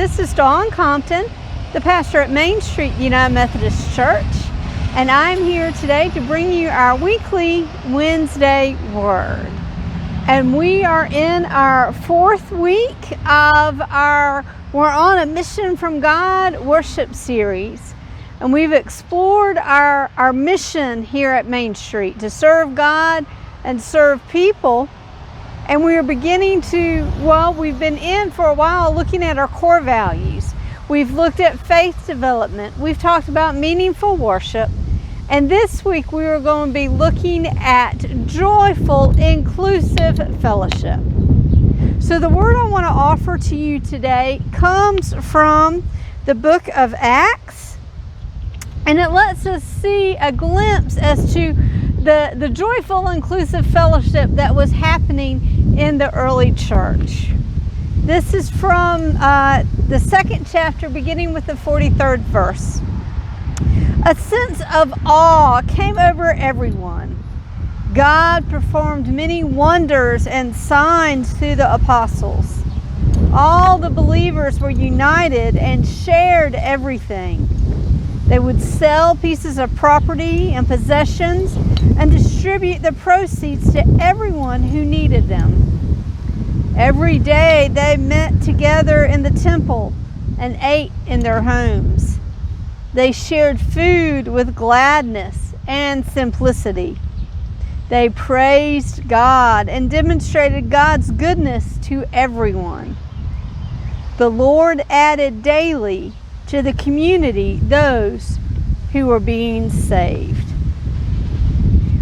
This is Dawn Compton, the pastor at Main Street United Methodist Church, and I'm here today to bring you our weekly Wednesday Word. And we are in our fourth week of We're on a Mission from God worship series. And we've explored our mission here at Main Street to serve God and serve people. And we are beginning to, we've been in for a while looking at our core values. We've looked at faith development. We've talked about meaningful worship. And this week we are going to be looking at joyful, inclusive fellowship. So the word I want to offer to you today comes from the book of Acts. And it lets us see a glimpse as to the joyful, inclusive fellowship that was happening in the early church. This is from the second chapter, beginning with the 43rd verse. A sense of awe came over everyone. God performed many wonders and signs through the apostles. All the believers were united and shared everything. They would sell pieces of property and possessions and distribute the proceeds to everyone who needed them. Every day they met together in the temple and ate in their homes. They shared food with gladness and simplicity. They praised God and demonstrated God's goodness to everyone. The Lord added daily to the community those who were being saved.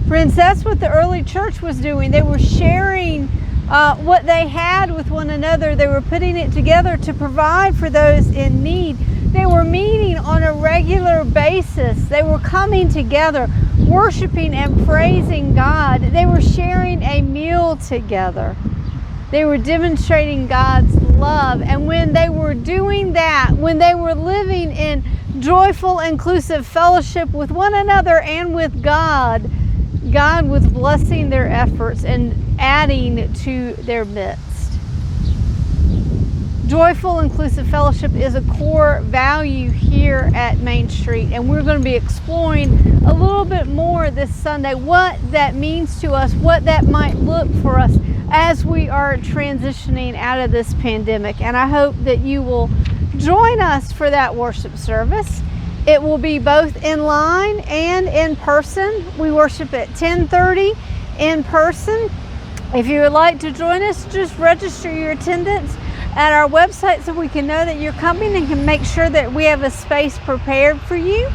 Friends, that's what the early church was doing. They were sharing what they had with one another. They were putting it together to provide for those in need. They were meeting on a regular basis. They were coming together, worshiping and praising God. They were sharing a meal together. They were demonstrating God's love. And when they were doing that, when they were living in joyful, inclusive fellowship with one another and with God, God was blessing their efforts and adding to their midst. Joyful, inclusive fellowship is a core value here at Main Street, and we're going to be exploring a little bit more this Sunday what that means to us, what that might look for us as we are transitioning out of this pandemic. And I hope that you will join us for that worship service. It will be both in line and in person. We worship at 10:30 in person. If you would like to join us, just register your attendance at our website so we can know that you're coming and can make sure that we have a space prepared for you.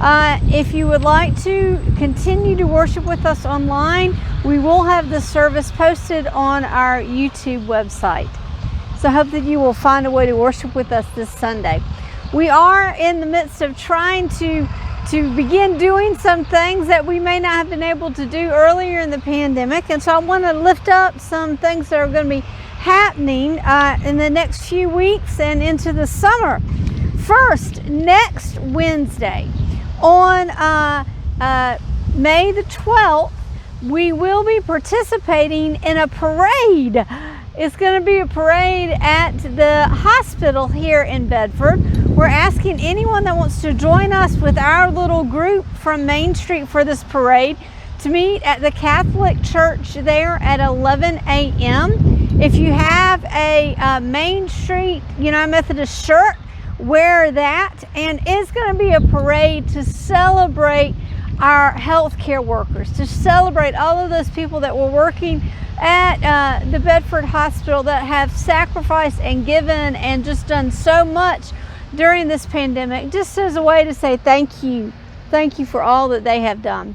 If you would like to continue to worship with us online, we will have the service posted on our YouTube website. So I hope that you will find a way to worship with us this Sunday. We are in the midst of trying to begin doing some things that we may not have been able to do earlier in the pandemic. And so I want to lift up some things that are going to be happening in the next few weeks and into the summer. First, next Wednesday on May the 12th, we will be participating in a parade. It's going to be a parade at the hospital here in Bedford. We're asking anyone that wants to join us with our little group from Main Street for this parade to meet at the Catholic Church there at 11 a.m. If you have a Main Street United Methodist shirt, wear that. And it's going to be a parade to celebrate our healthcare workers, to celebrate all of those people that were working at the Bedford Hospital that have sacrificed and given and just done so much during this pandemic, just as a way to say thank you. Thank you for all that they have done.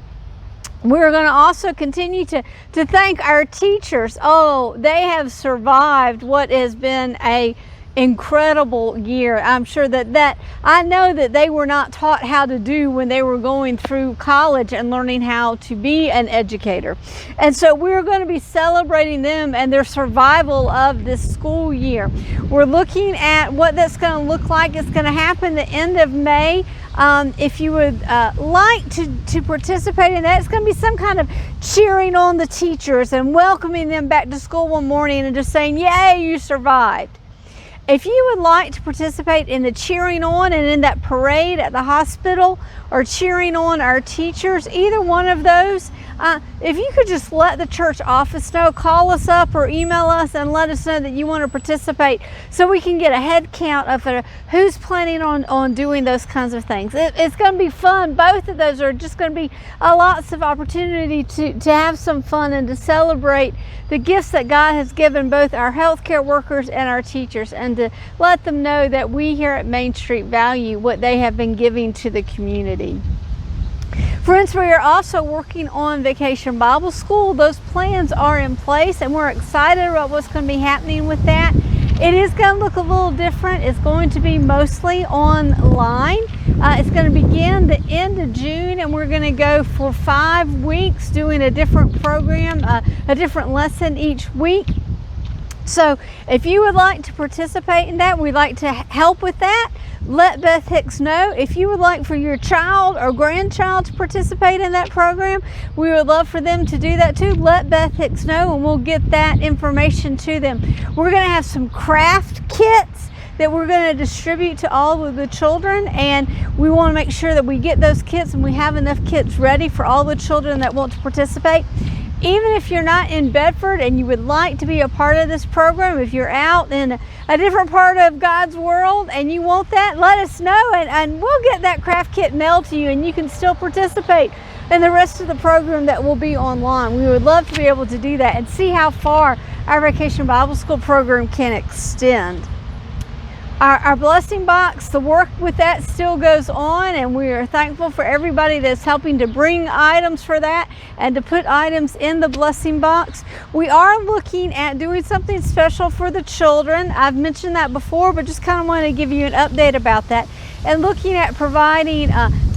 We're going to also continue to thank our teachers. Oh, they have survived what has been a incredible year. I'm sure that I know that they were not taught how to do when they were going through college and learning how to be an educator. And so we're going to be celebrating them and their survival of this school year. We're looking at what that's going to look like. It's going to happen the end of May. If you would like to participate in that, it's going to be some kind of cheering on the teachers and welcoming them back to school one morning and just saying, yay, you survived. If you would like to participate in the cheering on and in that parade at the hospital, or cheering on our teachers, either one of those, if you could just let the church office know, call us up or email us and let us know that you want to participate, so we can get a head count of who's planning on doing those kinds of things. It's going to be fun. Both of those are just going to be lots of opportunity to have some fun and to celebrate the gifts that God has given both our healthcare workers and our teachers, and to let them know that we here at Main Street value what they have been giving to the community. Friends, we are also working on Vacation Bible School. Those plans are in place, and we're excited about what's going to be happening with that. It is going to look a little different. It's going to be mostly online. It's going to begin the end of June, and we're going to go for 5 weeks doing a different program, a different lesson each week. So if you would like to participate in that, we'd like to help with that. Let Beth Hicks know. If you would like for your child or grandchild to participate in that program, we would love for them to do that too. Let Beth Hicks know, and we'll get that information to them. We're going to have some craft kits that we're going to distribute to all of the children, and we want to make sure that we get those kits and we have enough kits ready for all the children that want to participate. Even if you're not in Bedford and you would like to be a part of this program, if you're out in a different part of God's world and you want that, let us know, and we'll get that craft kit mailed to you, and you can still participate in the rest of the program that will be online. We would love to be able to do that and see how far our Vacation Bible School program can extend. Our blessing box, the work with that still goes on, and we are thankful for everybody that's helping to bring items for that and to put items in the blessing box. We are looking at doing something special for the children. I've mentioned that before, but just kind of want to give you an update about that, and looking at providing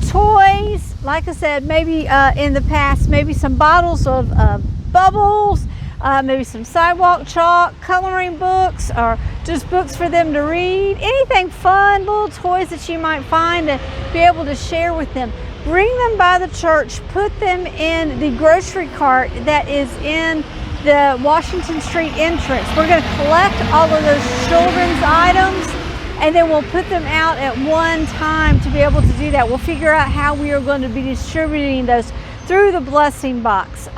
toys, like I said, maybe in the past, maybe some bottles of bubbles, maybe some sidewalk chalk, coloring books, or just books for them to read. Anything fun, little toys that you might find to be able to share with them. Bring them by the church, put them in the grocery cart that is in the Washington Street entrance. We're going to collect all of those children's items, and then we'll put them out at one time to be able to do that. We'll figure out how we are going to be distributing those through the blessing box.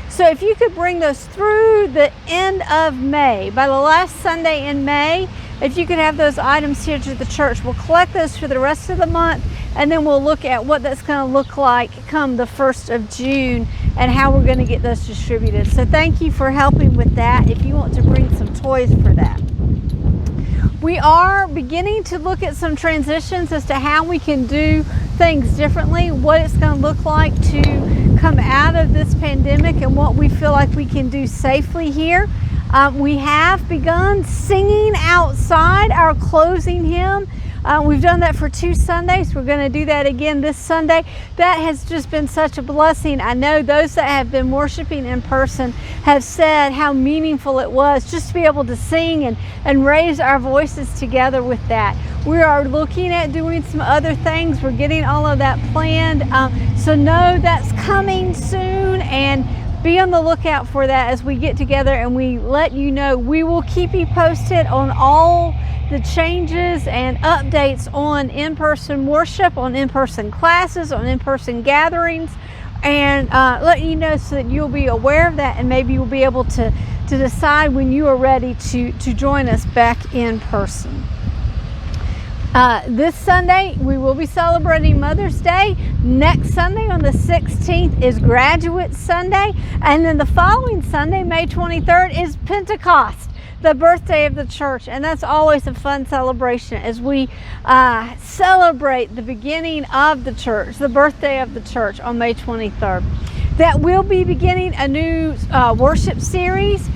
So if you could bring those through the end of May, by the last Sunday in May, if you could have those items here to the church, we'll collect those for the rest of the month, and then we'll look at what that's going to look like come the 1st of June and how we're going to get those distributed. So thank you for helping with that if you want to bring some toys for that. We are beginning to look at some transitions as to how we can do things differently, what it's going to look like to come out of this pandemic, and what we feel like we can do safely here. We have begun singing outside our closing hymn. We've done that for 2 Sundays. We're going to do that again this Sunday. That has just been such a blessing. I know those that have been worshiping in person have said how meaningful it was just to be able to sing and raise our voices together with that. We are looking at doing some other things. We're getting all of that planned. So know that's coming soon, and be on the lookout for that as we get together and we let you know. We will keep you posted on all the changes and updates on in-person worship, on in-person classes, on in-person gatherings, and let you know so that you'll be aware of that, and maybe you'll be able to decide when you are ready to join us back in person. This Sunday, we will be celebrating Mother's Day. Next Sunday on the 16th is Graduate Sunday. And then the following Sunday, May 23rd, is Pentecost, the birthday of the church. And that's always a fun celebration as we celebrate the beginning of the church, the birthday of the church on May 23rd. That will be beginning a new worship series.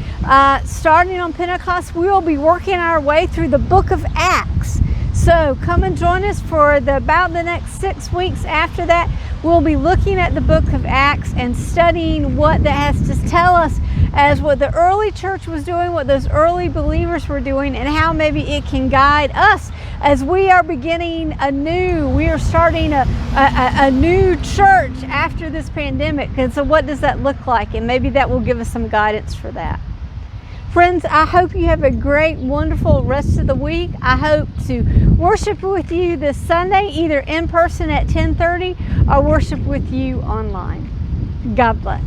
Starting on Pentecost, we will be working our way through the book of Acts. So come and join us for about the next 6 weeks. After that, we'll be looking at the book of Acts and studying what that has to tell us as what the early church was doing, what those early believers were doing, and how maybe it can guide us as we are beginning we are starting a new church after this pandemic. And so what does that look like? And maybe that will give us some guidance for that. Friends, I hope you have a great, wonderful rest of the week. I hope to worship with you this Sunday, either in person at 10:30 or worship with you online. God bless.